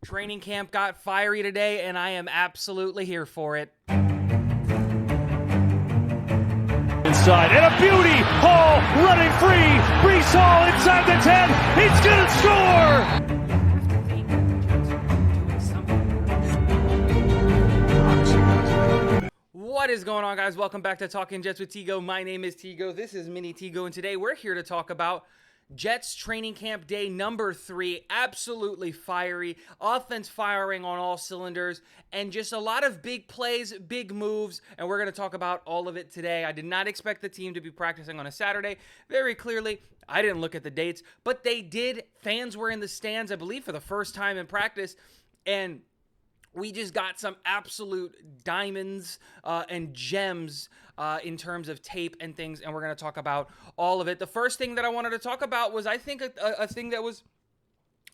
Training camp got fiery today, and I am absolutely here for it. Inside, and a beauty! Hall running free! Breece Hall inside the 10! He's gonna score! What is going on, guys? Welcome back to Talking Jets with Tigo. My name is Tigo. This is Mini Tigo, and today we're here to talk about Jets training camp day number 3, absolutely fiery, offense firing on all cylinders, and just a lot of big plays, big moves, and we're going to talk about all of it today. I did not expect the team to be practicing on a Saturday. Very clearly, I didn't look at the dates, but they did. Fans were in the stands, I believe, for the first time in practice, and we just got some absolute diamonds and gems in terms of tape and things, and we're going to talk about all of it. The first thing that I wanted to talk about was, I think, a thing that was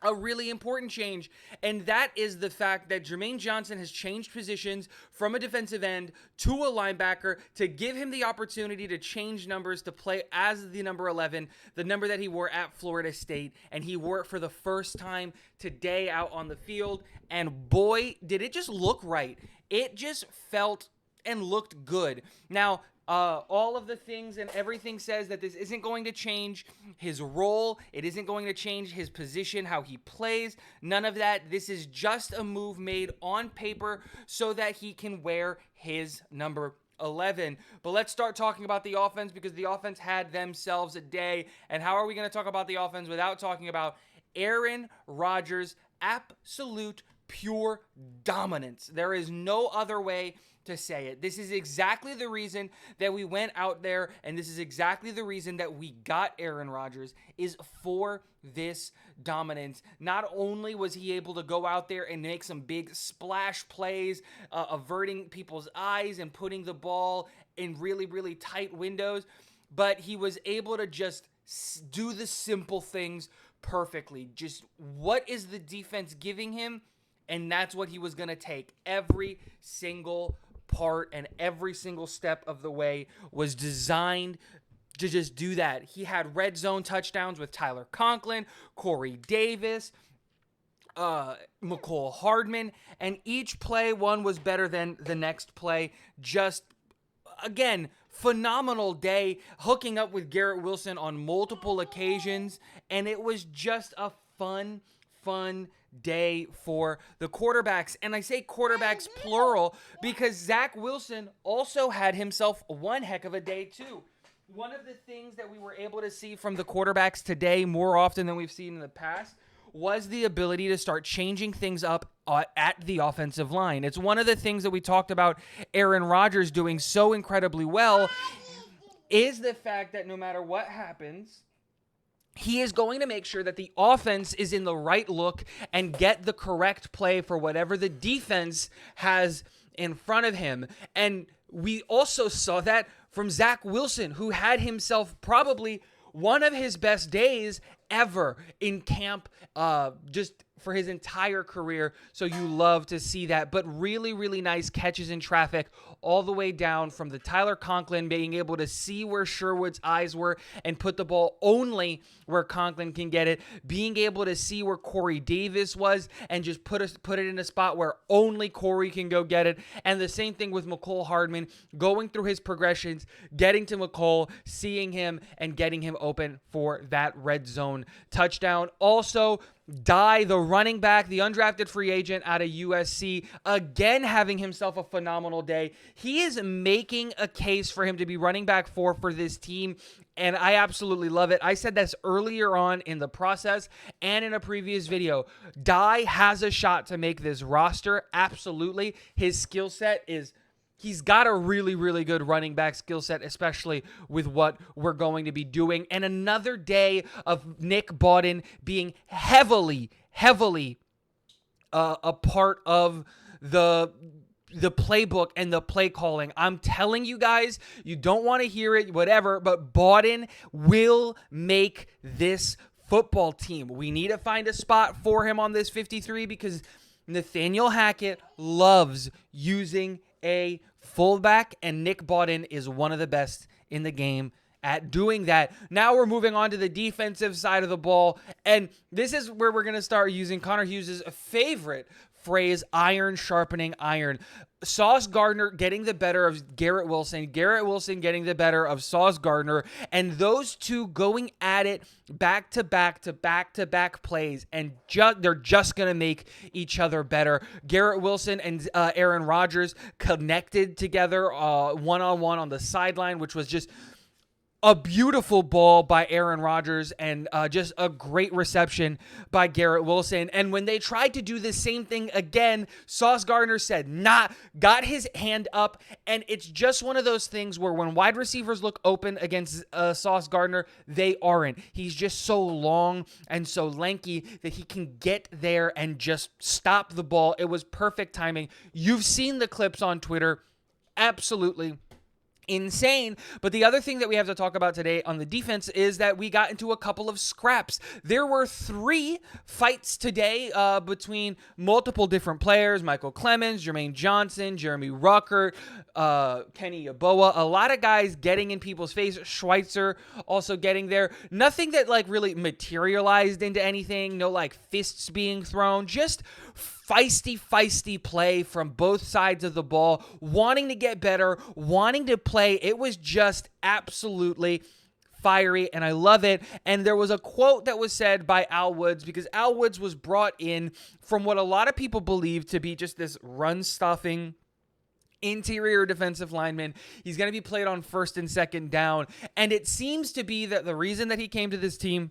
a really important change, and that is the fact that Jermaine Johnson has changed positions from a defensive end to a linebacker to give him the opportunity to change numbers to play as the number 11, the number that he wore at Florida State, and he wore it for the first time today out on the field, and boy, did it just look right. It just felt and looked good. Now, all of the things and everything says that this isn't going to change his role. It isn't going to change his position, how he plays. None of that. This is just a move made on paper so that he can wear his number 11. But let's start talking about the offense, because the offense had themselves a day. And how are we going to talk about the offense without talking about Aaron Rodgers' absolute pure dominance? There is no other way to say it. This is exactly the reason that we went out there, and this is exactly the reason that we got Aaron Rodgers, is for this dominance. Not only was he able to go out there and make some big splash plays, averting people's eyes and putting the ball in really, really tight windows, but he was able to just do the simple things perfectly. Just what is the defense giving him? And that's what he was going to take. Every single part and every single step of the way was designed to just do that. He had red zone touchdowns with Tyler Conklin, Corey Davis, Mecole Hardman, and each play, one was better than the next play. Just, again, phenomenal day, hooking up with Garrett Wilson on multiple occasions, and it was just a fun day for the quarterbacks. And I say quarterbacks plural because Zach Wilson also had himself one heck of a day too. One of the things that we were able to see from the quarterbacks today more often than we've seen in the past was the ability to start changing things up at the offensive line. It's one of the things that we talked about Aaron Rodgers doing so incredibly well, is the fact that no matter what happens, he is going to make sure that the offense is in the right look and get the correct play for whatever the defense has in front of him. And we also saw that from Zach Wilson, who had himself probably one of his best days ever in camp, just for his entire career. So you love to see that. But really, really nice catches in traffic all the way down from the Tyler Conklin, being able to see where Sherwood's eyes were and put the ball only where Conklin can get it, being able to see where Corey Davis was and just put it in a spot where only Corey can go get it. And the same thing with Mecole Hardman, going through his progressions, getting to Mecole, seeing him, and getting him open for that red zone touchdown. Also, Dye, the running back, the undrafted free agent out of USC, again having himself a phenomenal day. He is making a case for him to be running back for this team, and I absolutely love it. I said this earlier on in the process and in a previous video. Dye has a shot to make this roster, absolutely. His skill set is... He's got a really, really good running back skill set, especially with what we're going to be doing. And another day of Nick Bawden being heavily a part of the playbook and the play calling. I'm telling you guys, you don't want to hear it, whatever, but Bawden will make this football team. We need to find a spot for him on this 53 because Nathaniel Hackett loves using a fullback, and Nick Bawden is one of the best in the game at doing that. Now we're moving on to the defensive side of the ball, and this is where we're going to start using Connor Hughes' favorite phrase, iron sharpening iron. Sauce Gardner getting the better of Garrett Wilson getting the better of Sauce Gardner, and those two going at it back to back plays, and they're just going to make each other better. Garrett Wilson and Aaron Rodgers connected together one-on-one on the sideline, which was just a beautiful ball by Aaron Rodgers and just a great reception by Garrett Wilson. And when they tried to do the same thing again, Sauce Gardner said, nah, got his hand up. And it's just one of those things where when wide receivers look open against Sauce Gardner, they aren't. He's just so long and so lanky that he can get there and just stop the ball. It was perfect timing. You've seen the clips on Twitter. Absolutely insane. But the other thing that we have to talk about today on the defense is that we got into a couple of scraps. There were 3 fights today between multiple different players: Michael Clemens, Jermaine Johnson, Jeremy Ruckert, Kenny Yeboah. A lot of guys getting in people's face. Schweitzer also getting there. Nothing that like really materialized into anything. No like fists being thrown. Just feisty play from both sides of the ball, wanting to get better, wanting to play. It was just absolutely fiery, and I love it. And there was a quote that was said by Al Woods, because Al Woods was brought in from what a lot of people believe to be just this run-stuffing interior defensive lineman. He's going to be played on first and second down, and it seems to be that the reason that he came to this team,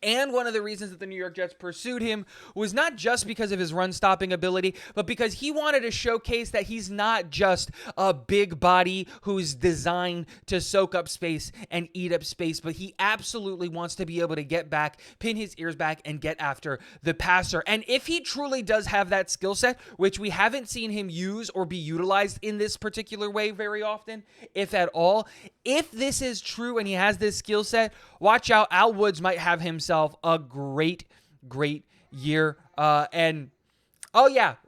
and one of the reasons that the New York Jets pursued him, was not just because of his run-stopping ability, but because he wanted to showcase that he's not just a big body who's designed to soak up space and eat up space, but he absolutely wants to be able to get back, pin his ears back, and get after the passer. And if he truly does have that skill set, which we haven't seen him use or be utilized in this particular way very often, if at all, if this is true and he has this skill set, watch out. Al Woods might have himself a great year.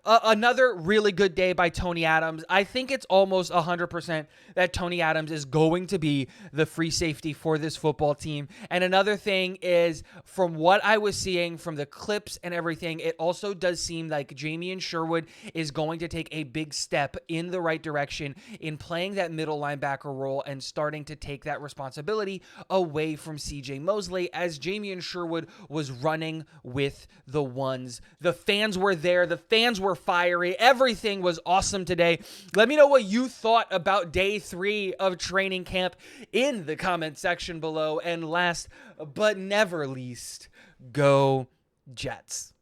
Another really good day by Tony Adams. I think it's almost 100% that Tony Adams is going to be the free safety for this football team. And another thing is, from what I was seeing from the clips and everything, it also does seem like Jamien Sherwood is going to take a big step in the right direction in playing that middle linebacker role and starting to take that responsibility away from CJ Mosley, as Jamien Sherwood was running with the ones. The fans were there. The fans were fiery. Everything was awesome today. Let me know what you thought about day 3 of training camp in the comment section below. And last but never least, go Jets.